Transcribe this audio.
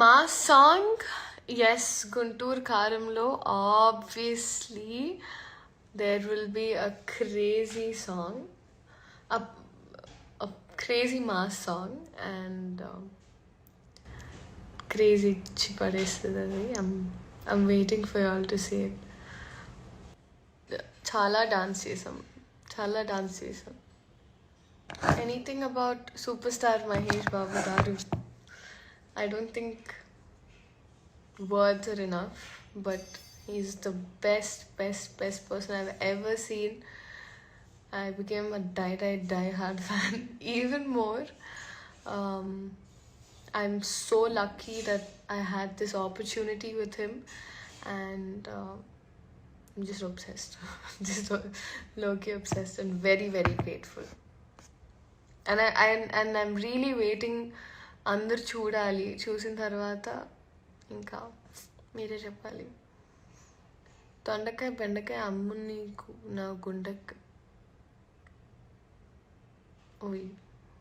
మా song yes Guntur కారంలో obviously there will be a crazy song, a, a crazy mass song, and crazy chipadestadadi. I'm waiting for y'all to see it. చాలా dance చేసాం. Anything about super star Mahesh Babu గారు, I don't think words are enough, but he's the best person I've ever seen. I became a die-hard fan even more. I'm so lucky that I had this opportunity with him, and I'm just obsessed. Just low-key obsessed and very grateful. And I'm really waiting. అందరు చూడాలి, చూసిన తర్వాత ఇంకా మీరే చెప్పాలి. దొండకాయ బెండకాయ అమ్ము నీకు నా గుండెకి. ఓయ్